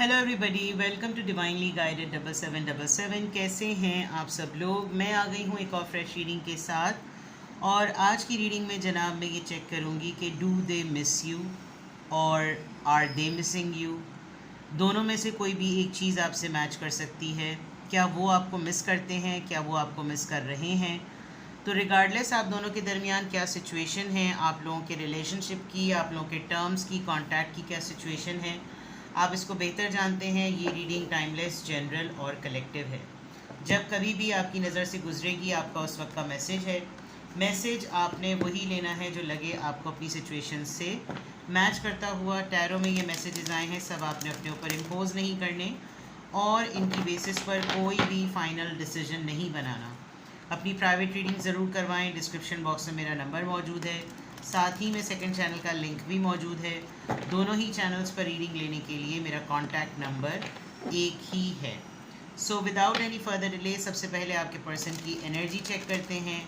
Hello everybody, welcome to divinely guided 7777। कैसे हैं आप सब लोग। मैं आ गई हूँ एक और फ्रेश रीडिंग के साथ। और आज की रीडिंग में जनाब मैं ये चेक करूँगी कि डू दे मिस यू और आर दे मिसिंग यू। दोनों में से कोई भी एक चीज़ आपसे मैच कर सकती है। क्या वो आपको मिस करते हैं, क्या वो आपको मिस कर रहे हैं। तो रिगार्डलेस आप दोनों के दरमियान क्या सिचुएशन है, आप लोगों के रिलेशनशिप की, आप लोगों के टर्म्स की, कॉन्टैक्ट की क्या सिचुएशन है, आप इसको बेहतर जानते हैं। ये रीडिंग टाइमलेस, जनरल और कलेक्टिव है। जब कभी भी आपकी नज़र से गुजरेगी आपका उस वक्त का मैसेज है। मैसेज आपने वही लेना है जो लगे आपको अपनी सिचुएशन से मैच करता हुआ। टैरो में ये मैसेजेस आए हैं, सब आपने अपने ऊपर इम्पोज नहीं करने और इनकी बेसिस पर कोई भी फाइनल डिसीजन नहीं बनाना। अपनी प्राइवेट रीडिंग ज़रूर करवाएं। डिस्क्रिप्शन बॉक्स में मेरा नंबर मौजूद है, साथ ही में सेकंड चैनल का लिंक भी मौजूद है। दोनों ही चैनल्स पर रीडिंग लेने के लिए मेरा कॉन्टैक्ट नंबर एक ही है। So without any further delay सबसे पहले आपके पर्सन की एनर्जी चेक करते हैं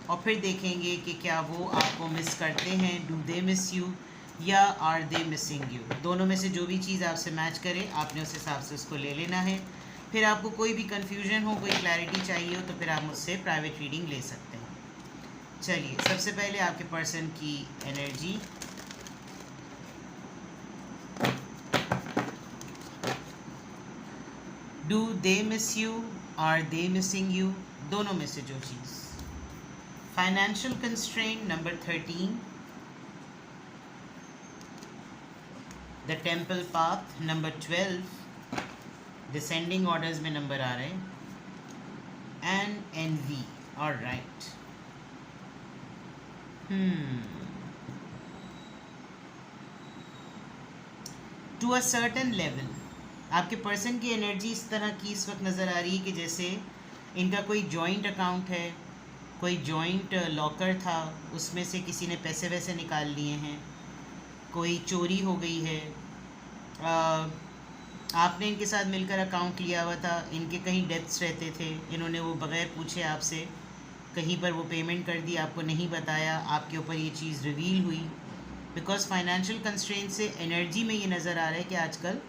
और फिर देखेंगे कि क्या वो आपको मिस करते हैं, डू दे मिस यू या आर दे मिसिंग यू। दोनों में से जो भी चीज़ आपसे मैच करे आपने उस हिसाब से उसको ले लेना है। फिर आपको कोई भी कन्फ्यूजन हो, कोई क्लैरिटी चाहिए हो तो फिर आप मुझसे प्राइवेट रीडिंग ले सकते हैं। चलिए सबसे पहले आपके पर्सन की energy. Do they miss you, are they missing you, दोनों में से जो चीज़। Financial constraint number 13, the temple path number 12, descending orders में नंबर आ रहे हैं, and envy. Alright. To a certain level आपके पर्सन की एनर्जी इस तरह की इस वक्त नज़र आ रही है कि जैसे इनका कोई जॉइंट अकाउंट है, कोई जॉइंट लॉकर था, उसमें से किसी ने पैसे वैसे निकाल लिए हैं, कोई चोरी हो गई है। आपने इनके साथ मिलकर अकाउंट लिया हुआ था, इनके कहीं डेब्ट्स रहते थे, इन्होंने वो बग़ैर पूछे आपसे कहीं पर वो पेमेंट कर दी, आपको नहीं बताया, आपके ऊपर ये चीज़ रिवील हुई। बिकॉज फाइनेंशियल कंस्ट्रेंट से एनर्जी में ये नज़र आ रहा है कि आजकल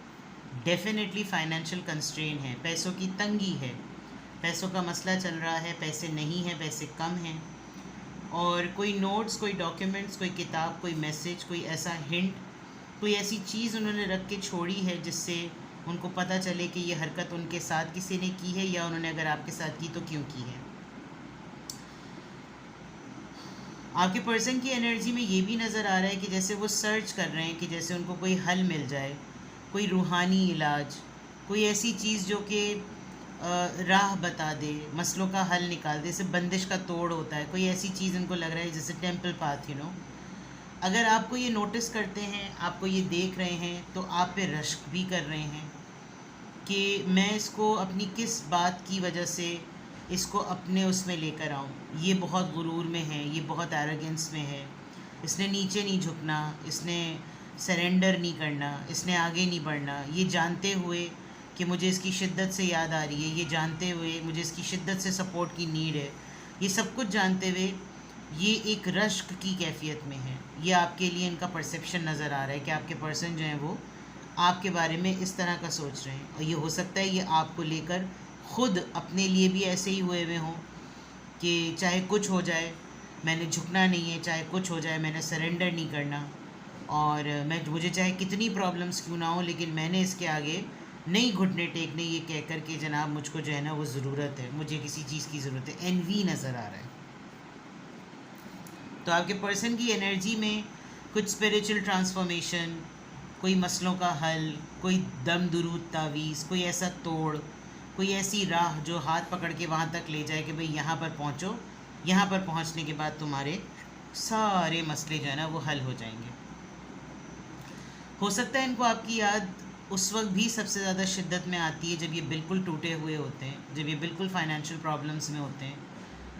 डेफिनेटली फाइनेंशियल कंस्ट्रेंट है, पैसों की तंगी है, पैसों का मसला चल रहा है, पैसे नहीं हैं, पैसे कम हैं। और कोई नोट्स, कोई डॉक्यूमेंट्स, कोई किताब, कोई मैसेज, कोई ऐसा हिंट, कोई ऐसी चीज़ उन्होंने रख के छोड़ी है जिससे उनको पता चले कि ये हरकत उनके साथ किसी ने की है, या उन्होंने अगर आपके साथ की तो क्यों की है। आपके पर्सन की एनर्जी में ये भी नज़र आ रहा है कि जैसे वो सर्च कर रहे हैं कि जैसे उनको कोई हल मिल जाए, कोई रूहानी इलाज, कोई ऐसी चीज़ जो कि राह बता दे, मसलों का हल निकाल दे, जैसे बंदिश का तोड़ होता है, कोई ऐसी चीज़ उनको लग रहा है जैसे टेम्पल पाथ, अगर आपको ये नोटिस करते हैं, आपको ये देख रहे हैं तो आप पे रश्क भी कर रहे हैं कि मैं इसको अपनी किस बात की वजह से इसको अपने उसमें लेकर आऊँ। ये बहुत गुरूर में है, ये बहुत एरोगेंस में है, इसने नीचे नहीं झुकना, इसने सरेंडर नहीं करना, इसने आगे नहीं बढ़ना। ये जानते हुए कि मुझे इसकी शिद्दत से याद आ रही है, ये जानते हुए मुझे इसकी शिद्दत से सपोर्ट की नीड है, ये सब कुछ जानते हुए ये एक रश्क की कैफियत में है। ये आपके लिए इनका परसेप्शन नज़र आ रहा है कि आपके पर्सन जो हैं वो आपके बारे में इस तरह का सोच रहे हैं। और ये हो सकता है ये आपको लेकर ख़ुद अपने लिए भी ऐसे ही हुए हुए हों कि चाहे कुछ हो जाए मैंने झुकना नहीं है, चाहे कुछ हो जाए मैंने सरेंडर नहीं करना, और मुझे चाहे कितनी प्रॉब्लम्स क्यों ना हो लेकिन मैंने इसके आगे नहीं घुटने टेकने, ये कह कर के जनाब मुझको जो है ना वो ज़रूरत है, मुझे किसी चीज़ की ज़रूरत है। एनवी नज़र आ रहा है। तो आपके पर्सन की एनर्जी में कुछ स्पिरिचुअल ट्रांसफॉर्मेशन, कोई मसलों का हल, कोई दम दुरूद तावीज़, कोई ऐसा तोड़, कोई ऐसी राह जो हाथ पकड़ के वहाँ तक ले जाए कि भाई यहाँ पर पहुँचो, यहाँ पर पहुँचने के बाद तुम्हारे सारे मसले जो है ना वो हल हो जाएंगे। हो सकता है इनको आपकी याद उस वक्त भी सबसे ज़्यादा शिद्दत में आती है जब ये बिल्कुल टूटे हुए होते हैं, जब ये बिल्कुल फाइनेंशियल प्रॉब्लम्स में होते हैं,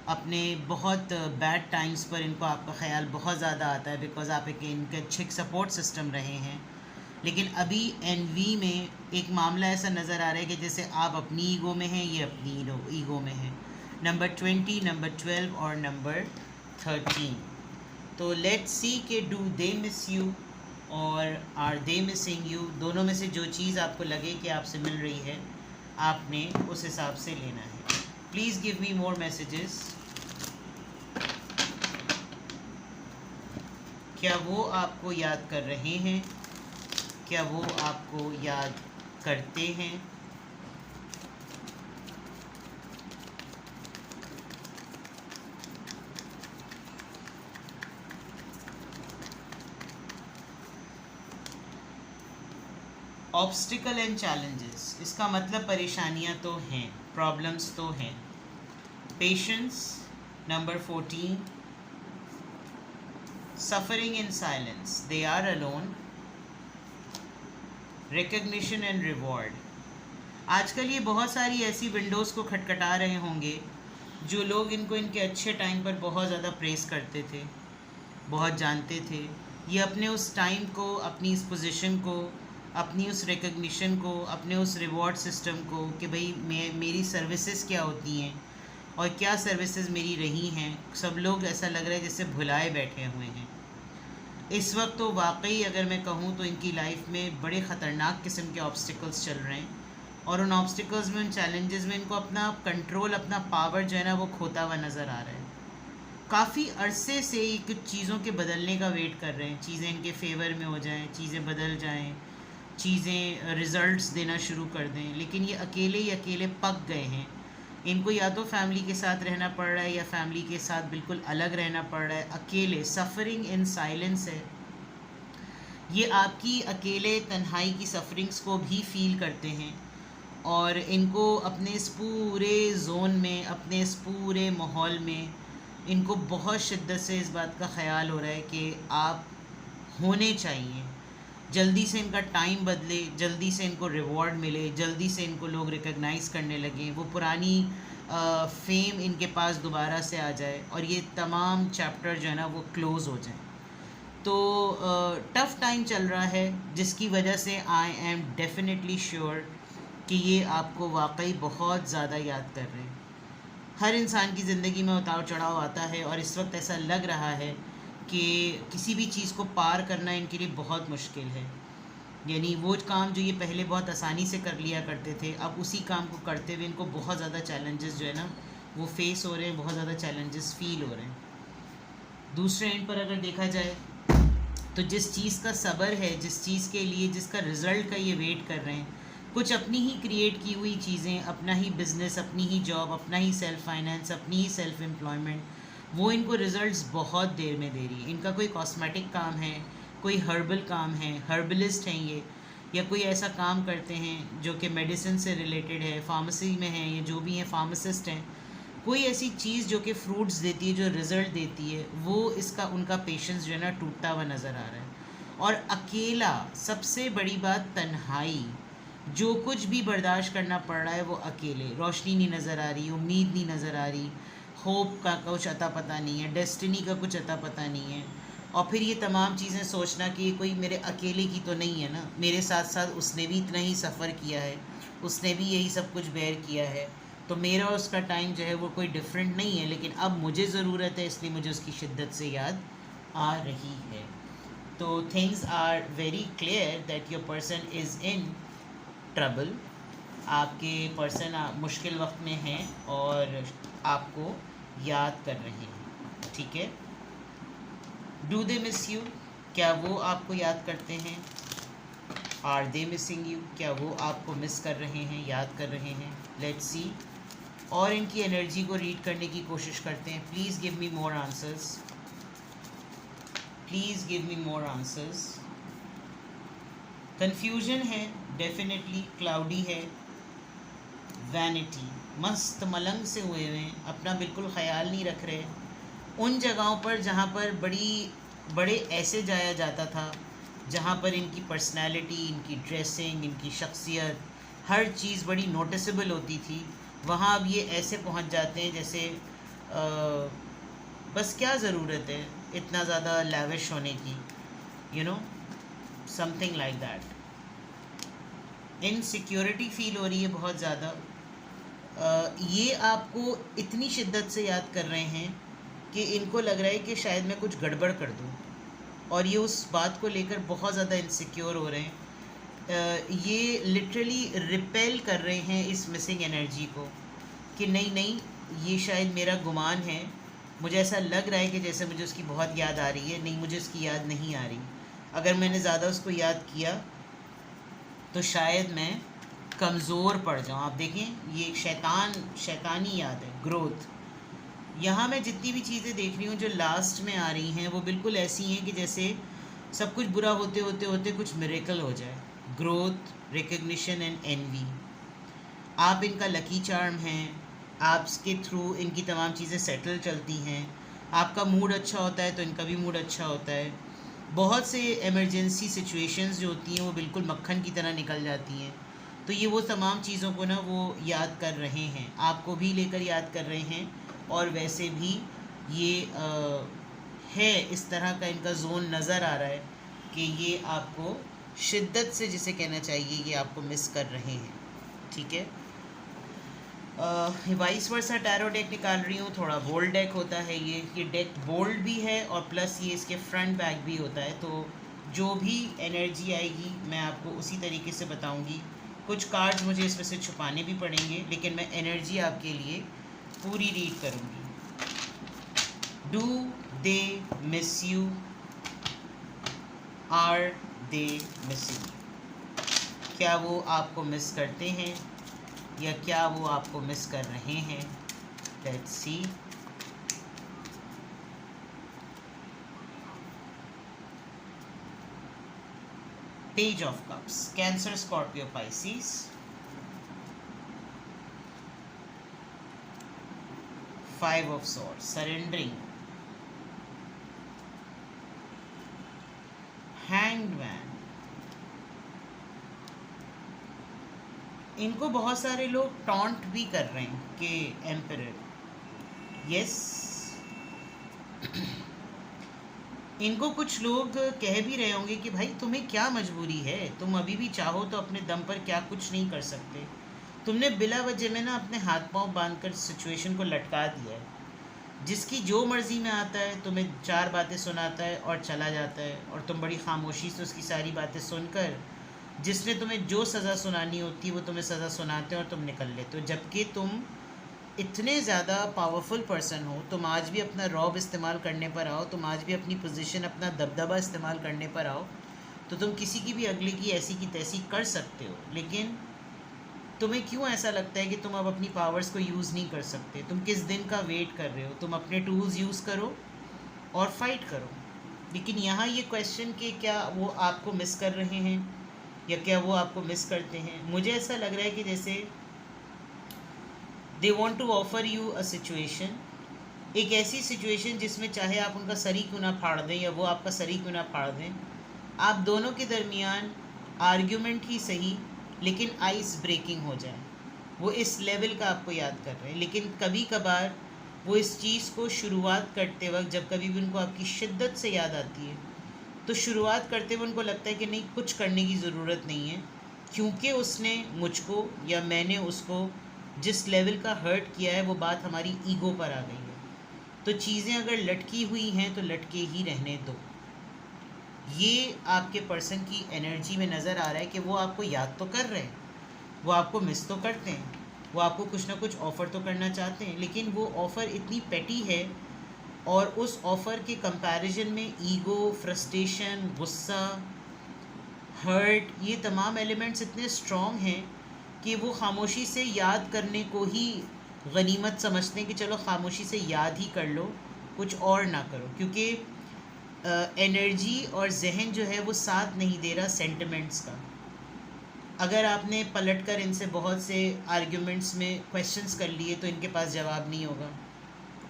अपने बहुत बैड टाइम्स पर इनको आपका ख्याल बहुत ज़्यादा आता है, बिकॉज़ आप इनके अच्छे सपोर्ट सिस्टम रहे हैं। लेकिन अभी एनवी में एक मामला ऐसा नज़र आ रहा है कि जैसे आप अपनी ईगो में हैं, ये अपनी ईगो में हैं। नंबर 20, नंबर 12 और नंबर 13। तो लेट्स सी कि डू दे मिस यू और आर दे मिसिंग यू, दोनों में से जो चीज़ आपको लगे कि आपसे मिल रही है आपने उस हिसाब से लेना है। Please give me more messages. क्या वो आपको याद कर रहे हैं? क्या वो आपको याद करते हैं? ऑब्स्टिकल एंड चैलेंजेस, इसका मतलब परेशानियां तो हैं, प्रॉब्लम्स तो हैं। Patience number 14, suffering in silence, they are alone, recognition and reward. आजकल ये बहुत सारी ऐसी विंडोज़ को खटखटा रहे होंगे जो लोग इनको इनके अच्छे टाइम पर बहुत ज़्यादा प्रेस करते थे, बहुत जानते थे। ये अपने उस टाइम को, अपनी इस पोजीशन को, अपनी उस रिकग्निशन को, अपने उस रिवॉर्ड सिस्टम को कि भाई मेरी सर्विसेज क्या होती हैं और क्या सर्विसेज मेरी रही हैं, सब लोग ऐसा लग रहा है जैसे भुलाए बैठे हुए हैं इस वक्त। तो वाकई अगर मैं कहूँ तो इनकी लाइफ में बड़े ख़तरनाक किस्म के ऑब्स्टिकल्स चल रहे हैं और उन ऑब्स्टिकल्स में, उन चैलेंजेस में इनको अपना कंट्रोल, अपना पावर जो है ना वो खोता हुआ नज़र आ रहा है। काफ़ी अरसे से ये कुछ चीज़ों के बदलने का वेट कर रहे हैं, चीज़ें इनके फेवर में हो जाएं, चीज़ें बदल जाएं, चीज़ें रिज़ल्ट्स देना शुरू कर दें, लेकिन ये अकेले ही अकेले पक गए हैं। इनको या तो फैमिली के साथ रहना पड़ रहा है या फैमिली के साथ बिल्कुल अलग रहना पड़ रहा है, अकेले, सफ़रिंग इन साइलेंस है। ये आपकी अकेले तन्हाई की सफरिंग्स को भी फील करते हैं और इनको अपने इस पूरे जोन में, अपने इस पूरे माहौल में इनको बहुत शिद्दत से इस बात का ख़याल हो रहा है कि आप होने चाहिए, जल्दी से इनका टाइम बदले, जल्दी से इनको रिवॉर्ड मिले, जल्दी से इनको लोग रिकग्नाइज़ करने लगें, वो पुरानी फेम इनके पास दोबारा से आ जाए और ये तमाम चैप्टर जो है ना वो क्लोज़ हो जाए। तो टफ़ टाइम चल रहा है जिसकी वजह से आई एम डेफिनेटली श्योर कि ये आपको वाकई बहुत ज़्यादा याद कर रहे हैं। हर इंसान की ज़िंदगी में उतार चढ़ाव आता है और इस वक्त ऐसा लग रहा है कि किसी भी चीज़ को पार करना इनके लिए बहुत मुश्किल है। यानी वो काम जो ये पहले बहुत आसानी से कर लिया करते थे, अब उसी काम को करते हुए इनको बहुत ज़्यादा चैलेंजेस जो है ना वो फेस हो रहे हैं, बहुत ज़्यादा चैलेंजेस फ़ील हो रहे हैं। दूसरे एंड पर अगर देखा जाए तो जिस चीज़ का सब्र है, जिस चीज़ के लिए, जिसका रिज़ल्ट का ये वेट कर रहे हैं, कुछ अपनी ही क्रिएट की हुई चीज़ें, अपना ही बिज़नेस, अपनी ही जॉब, अपना ही सेल्फ फाइनेंस, अपनी ही सेल्फ एम्प्लॉयमेंट, वो इनको रिज़ल्ट्स बहुत देर में दे रही है। इनका कोई कॉस्मेटिक काम है, कोई हर्बल काम है, हर्बलिस्ट हैं ये, या कोई ऐसा काम करते हैं जो कि मेडिसिन से रिलेटेड है, फार्मेसी में हैं, ये जो भी हैं फार्मासिस्ट हैं, कोई ऐसी चीज़ जो कि फ्रूट्स देती है, जो रिज़ल्ट देती है, वो इसका उनका पेशेंस जो है ना टूटता हुआ नज़र आ रहा है। और अकेला, सबसे बड़ी बात तन्हाई, जो कुछ भी बर्दाश्त करना पड़ रहा है वो अकेले, रोशनी नहीं नज़र आ रही, उम्मीद नहीं नज़र आ रही, होप का कुछ अता पता नहीं है, डेस्टिनी का कुछ अता पता नहीं है। और फिर ये तमाम चीज़ें सोचना कि ये कोई मेरे अकेले की तो नहीं है ना, मेरे साथ साथ उसने भी इतना ही सफ़र किया है, उसने भी यही सब कुछ बेयर किया है, तो मेरा उसका टाइम जो है वो कोई डिफरेंट नहीं है, लेकिन अब मुझे ज़रूरत है इसलिए मुझे उसकी शिद्दत से याद आ रही है। तो things are very clear that your person is in trouble. आपके पर्सन मुश्किल वक्त में हैं और आपको याद कर रहे हैं, ठीक है। डू दे मिस यू, क्या वो आपको याद करते हैं? आर दे मिसिंग यू, क्या वो आपको मिस कर रहे हैं, याद कर रहे हैं? Let's see. और इनकी एनर्जी को रीड करने की कोशिश करते हैं। Please give me more answers, please give me more answers. Confusion है, डेफिनेटली क्लाउडी है, वैनिटी, मस्त मलंग से हुए हैं, अपना बिल्कुल ख्याल नहीं रख रहे उन जगहों पर जहाँ पर बड़े ऐसे जाया जाता था, जहाँ पर इनकी पर्सनैलिटी, इनकी ड्रेसिंग, इनकी शख्सियत, हर चीज़ बड़ी नोटिसेबल होती थी, वहाँ अब ये ऐसे पहुँच जाते हैं जैसे बस क्या ज़रूरत है इतना ज़्यादा लैविश होने की, you know, something like that. Insecurity feel हो रही है बहुत ज़्यादा। ये आपको इतनी शिद्दत से याद कर रहे हैं कि इनको लग रहा है कि शायद मैं कुछ गड़बड़ कर दूँ, और ये उस बात को लेकर बहुत ज़्यादा इनसिक्योर हो रहे हैं। ये लिटरली रिपेल कर रहे हैं इस मिसिंग एनर्जी को कि नहीं नहीं, ये शायद मेरा गुमान है, मुझे ऐसा लग रहा है कि जैसे मुझे उसकी बहुत याद आ रही है, नहीं मुझे उसकी याद नहीं आ रही। अगर मैंने ज़्यादा उसको याद किया तो शायद मैं कमज़ोर पड़ जाऊँ। आप देखें, ये शैतानी याद है, ग्रोथ। यहाँ मैं जितनी भी चीज़ें देख रही हूँ जो लास्ट में आ रही हैं वो बिल्कुल ऐसी हैं कि जैसे सब कुछ बुरा होते होते होते कुछ मिरेकल हो जाए। ग्रोथ, रिकग्निशन एंड एनवी, आप इनका लकी चार्म हैं, आपके थ्रू इनकी तमाम चीज़ें सेटल चलती हैं। आपका मूड अच्छा होता है तो इनका भी मूड अच्छा होता है। बहुत से इमरजेंसी सिचुएशंस जो होती हैं वो बिल्कुल मक्खन की तरह निकल जाती हैं। तो ये वो तमाम चीज़ों को ना वो याद कर रहे हैं, आपको भी लेकर याद कर रहे हैं। और वैसे भी ये है, इस तरह का इनका जोन नज़र आ रहा है कि ये आपको शिद्दत से, जिसे कहना चाहिए, ये आपको मिस कर रहे हैं। ठीक है, वाइस वर्सा टैरो डेक निकाल रही हूँ। थोड़ा बोल्ड डेक होता है ये डेक बोल्ड भी है और प्लस ये इसके फ्रंट बैक भी होता है। तो जो भी एनर्जी आएगी मैं आपको उसी तरीके से बताऊँगी। कुछ कार्ड्स मुझे इसमें से छुपाने भी पड़ेंगे, लेकिन मैं एनर्जी आपके लिए पूरी रीड करूँगी। Do they miss you? Are they missing? क्या वो आपको मिस करते हैं या क्या वो आपको मिस कर रहे हैं? Let's see. Page of cups, cancer, Scorpio, Pisces. Five of swords, surrendering. Hanged man. इनको बहुत सारे लोग टॉन्ट भी कर रहे हैं कि एम्परर, यस। इनको कुछ लोग कह भी रहे होंगे कि भाई तुम्हें क्या मजबूरी है, तुम अभी भी चाहो तो अपने दम पर क्या कुछ नहीं कर सकते। तुमने बिला वजह में ना अपने हाथ पांव बांधकर सिचुएशन को लटका दिया है। जिसकी जो मर्ज़ी में आता है तुम्हें चार बातें सुनाता है और चला जाता है, और तुम बड़ी खामोशी से उसकी सारी बातें सुनकर जिसने तुम्हें जो सज़ा सुनानी होती है वो तुम्हें सज़ा सुनाते हैं और तुम निकल लेते हो। जबकि तुम इतने ज़्यादा पावरफुल पर्सन हो, तुम आज भी अपना रौब इस्तेमाल करने पर आओ, तुम आज भी अपनी पोजीशन, अपना दबदबा इस्तेमाल करने पर आओ, तो तुम किसी की भी अगले की ऐसी की तैसी कर सकते हो। लेकिन तुम्हें क्यों ऐसा लगता है कि तुम अब अपनी पावर्स को यूज़ नहीं कर सकते? तुम किस दिन का वेट कर रहे हो? तुम अपने टूल्स यूज़ करो और फाइट करो। लेकिन यहाँ ये क्वेश्चन कि क्या वो आपको मिस कर रहे हैं या क्या वो आपको मिस करते हैं, मुझे ऐसा लग रहा है कि जैसे they want to offer you a situation, एक ऐसी सिचुएशन जिसमें चाहे आप उनका सरी क्यों ना फाड़ दें या वो आपका सरी क्यों ना फाड़ दें, आप दोनों के दरमियान आर्ग्यूमेंट ही सही लेकिन आइस ब्रेकिंग हो जाए। वो इस लेवल का आपको याद कर रहे हैं। लेकिन कभी कभार वो इस चीज़ को शुरुआत करते वक्त, जब कभी भी उनको आपकी शिद्दत से याद आती है, तो शुरुआत करते हुए उनको लगता है कि नहीं, कुछ करने की ज़रूरत नहीं है, क्योंकि उसने मुझको या मैंने उसको जिस लेवल का हर्ट किया है वो बात हमारी ईगो पर आ गई है। तो चीज़ें अगर लटकी हुई हैं तो लटके ही रहने दो। ये आपके पर्सन की एनर्जी में नज़र आ रहा है कि वो आपको याद तो कर रहे हैं, वो आपको मिस तो करते हैं, वो आपको कुछ ना कुछ ऑफ़र तो करना चाहते हैं, लेकिन वो ऑफ़र इतनी पेटी है और उस ऑफ़र के कंपैरिजन में ईगो, फ्रस्ट्रेशन, गुस्सा, हर्ट, ये तमाम एलिमेंट्स इतने स्ट्रॉन्ग हैं कि वो खामोशी से याद करने को ही गनीमत समझते हैं कि चलो खामोशी से याद ही कर लो, कुछ और ना करो। क्योंकि एनर्जी और जहन जो है वो साथ नहीं दे रहा सेंटिमेंट्स का। अगर आपने पलट कर इनसे बहुत से आर्ग्यूमेंट्स में क्वेश्चंस कर लिए तो इनके पास जवाब नहीं होगा।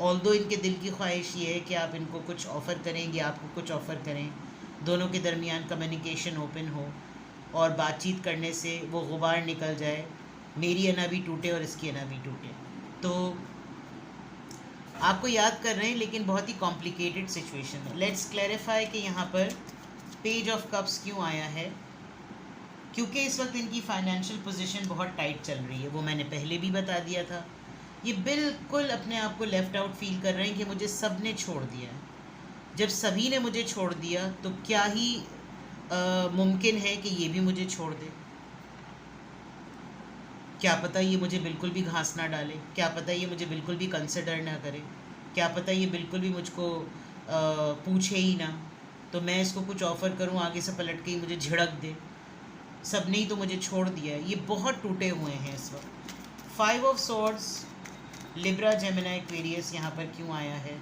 ऑल्दो इनके दिल की ख्वाहिश ये है कि आप इनको कुछ ऑफ़र करेंगे, आपको कुछ ऑफ़र करें, दोनों के दरमियान कम्युनिकेशन ओपन हो और बातचीत करने से वो गुबार निकल जाए, मेरी अना भी टूटे और इसकी अना भी टूटे। तो आपको याद कर रहे हैं, लेकिन बहुत ही कॉम्प्लिकेटेड सिचुएशन है। लेट्स क्लैरिफाई कि यहाँ पर पेज ऑफ कप्स क्यों आया है। क्योंकि इस वक्त इनकी फाइनेंशियल पोजीशन बहुत टाइट चल रही है, वो मैंने पहले भी बता दिया था। ये बिल्कुल अपने आप को लेफ़्ट आउट फील कर रहे हैं कि मुझे सब ने छोड़ दिया है। जब सभी ने मुझे छोड़ दिया तो क्या ही मुमकिन है कि ये भी मुझे छोड़ दे। क्या पता ये मुझे बिल्कुल भी घास ना डाले, क्या पता ये मुझे बिल्कुल भी कंसिडर ना करे, क्या पता ये बिल्कुल भी मुझको पूछे ही ना, तो मैं इसको कुछ ऑफ़र करूं आगे से पलट के ही मुझे झिड़क दे। सब ने ही तो मुझे छोड़ दिया है। ये बहुत टूटे हुए हैं इस वक्त। 5 of swords, Libra, Gemini, Aquarius यहाँ पर क्यों आया है?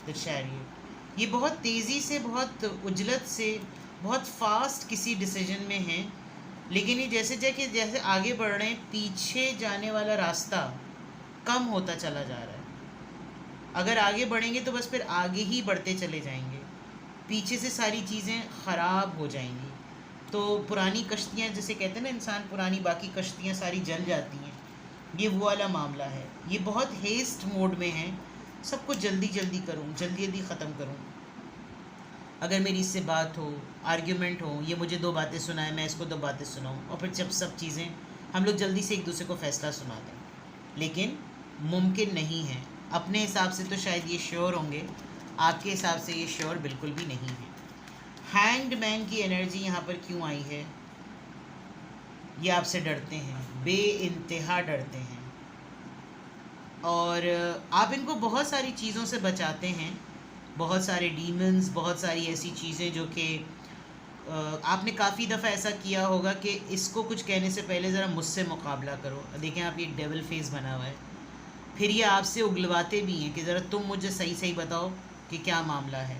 The chariot. ये बहुत तेज़ी से, बहुत उजलत से, बहुत फास्ट किसी डिसीजन में हैं, लेकिन ये जैसे जैसे आगे बढ़ रहे हैं, पीछे जाने वाला रास्ता कम होता चला जा रहा है। अगर आगे बढ़ेंगे तो बस फिर आगे ही बढ़ते चले जाएंगे, पीछे से सारी चीज़ें ख़राब हो जाएंगी। तो पुरानी कश्तियाँ जैसे कहते हैं ना इंसान, पुरानी बाकी कश्तियाँ सारी जल जाती हैं, ये वो वाला मामला है। ये बहुत हेस्ट मोड में है, सब कुछ जल्दी जल्दी करूँ, जल्दी जल्दी ख़त्म करूँ। अगर मेरी इससे बात हो, आर्ग्यूमेंट हो, ये मुझे 2 बातें सुनाए, मैं इसको 2 बातें सुनाऊँ, और फिर जब सब चीज़ें हम लोग जल्दी से एक दूसरे को फ़ैसला सुना दें। लेकिन मुमकिन नहीं है। अपने हिसाब से तो शायद ये श्योर होंगे, आपके हिसाब से ये श्योर बिल्कुल भी नहीं है। हैंग्ड मैन की एनर्जी यहाँ पर क्यों आई है? ये आपसे डरते हैं, बेइंतहा डरते हैं, और आप इनको बहुत सारी चीज़ों से बचाते हैं, बहुत सारे डीमंस, बहुत सारी ऐसी चीज़ें जो कि आपने काफ़ी दफ़ा ऐसा किया होगा कि इसको कुछ कहने से पहले ज़रा मुझसे मुकाबला करो। देखें आप, ये डेविल फेस बना हुआ है। फिर ये आपसे उगलवाते भी हैं कि ज़रा तुम मुझे सही सही बताओ कि क्या मामला है।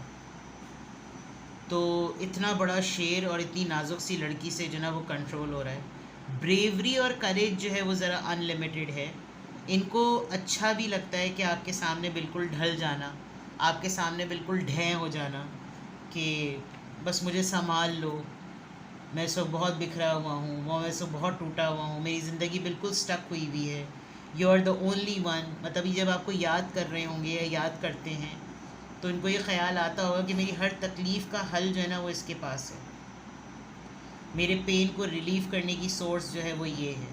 तो इतना बड़ा शेर और इतनी नाजुक सी लड़की से जो ना वो कंट्रोल हो रहा है। ब्रेवरी और करेज जो है वो ज़रा अनलिमिटेड है। इनको अच्छा भी लगता है कि आपके सामने बिल्कुल ढल जाना, आपके सामने बिल्कुल ढें हो जाना कि बस मुझे संभाल लो, मैं इस वक्त बहुत बिखरा हुआ हूँ, मैं इस वक्त बहुत टूटा हुआ हूँ, मेरी ज़िंदगी बिल्कुल स्टक हुई हुई है, you are the only one. मतलब ये जब आपको याद कर रहे होंगे या याद करते हैं तो इनको ये ख्याल आता होगा कि मेरी हर तकलीफ़ का हल जो है ना वो इसके पास है, मेरे पेन को रिलीव करने की सोर्स जो है वो ये है,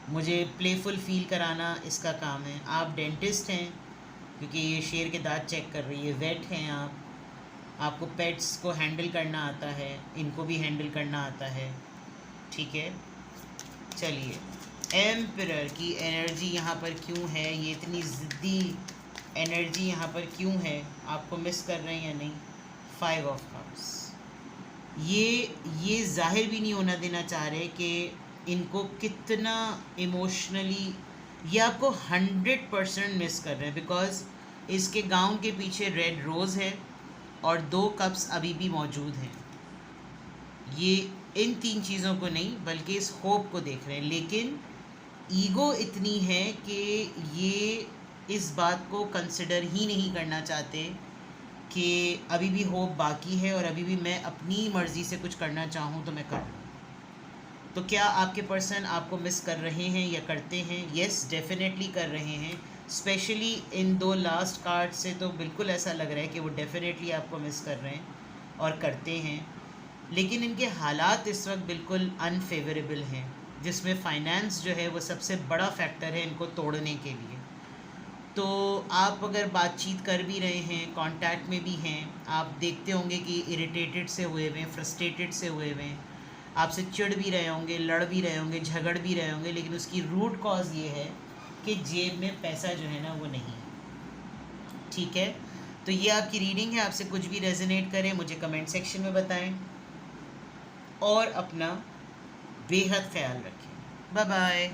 मुझे प्लेफुल फील कराना इसका काम है। आप डेंटिस्ट हैं क्योंकि ये शेर के दांत चेक कर रही है, वेट हैं आप, आपको पेट्स को हैंडल करना आता है, इनको भी हैंडल करना आता है, ठीक है। चलिए, एम्परर की एनर्जी यहाँ पर क्यों है? ये इतनी ज़िद्दी एनर्जी यहाँ पर क्यों है? आपको मिस कर रहे हैं या नहीं? 5 ऑफ कप्स। ये ज़ाहिर भी नहीं होना देना चाह रहे कि इनको कितना इमोशनली ये आपको 100% मिस कर रहे हैं, बिकॉज़ इसके गाउन के पीछे रेड रोज़ है और 2 कप्स अभी भी मौजूद हैं। ये इन 3 चीज़ों को नहीं बल्कि इस होप को देख रहे हैं, लेकिन ईगो इतनी है कि ये इस बात को कंसिडर ही नहीं करना चाहते कि अभी भी होप बाकी है और अभी भी मैं अपनी मर्ज़ी से कुछ करना चाहूँ तो मैं कर लूँ। तो क्या आपके पर्सन आपको मिस कर रहे हैं या करते हैं? येस, डेफिनेटली कर रहे हैं। स्पेशली इन 2 लास्ट कार्ड से तो बिल्कुल ऐसा लग रहा है कि वो डेफिनेटली आपको मिस कर रहे हैं और करते हैं, लेकिन इनके हालात इस वक्त बिल्कुल अनफेवरेबल हैं, जिसमें फ़ाइनेंस जो है वो सबसे बड़ा फैक्टर है इनको तोड़ने के लिए। तो आप अगर बातचीत कर भी रहे हैं, कांटेक्ट में भी हैं, आप देखते होंगे कि इरिटेटेड से हुए हुए हैं, फ्रस्ट्रेटेड से हुए हुए हैं, आपसे चिढ़ भी रहे होंगे, लड़ भी रहे होंगे, झगड़ भी रहे होंगे, लेकिन उसकी रूट कॉज ये है कि जेब में पैसा जो है ना वो नहीं है, ठीक है। तो ये आपकी रीडिंग है। आपसे कुछ भी रेजोनेट करे मुझे कमेंट सेक्शन में बताएं और अपना बेहद ख्याल रखें। Bye bye.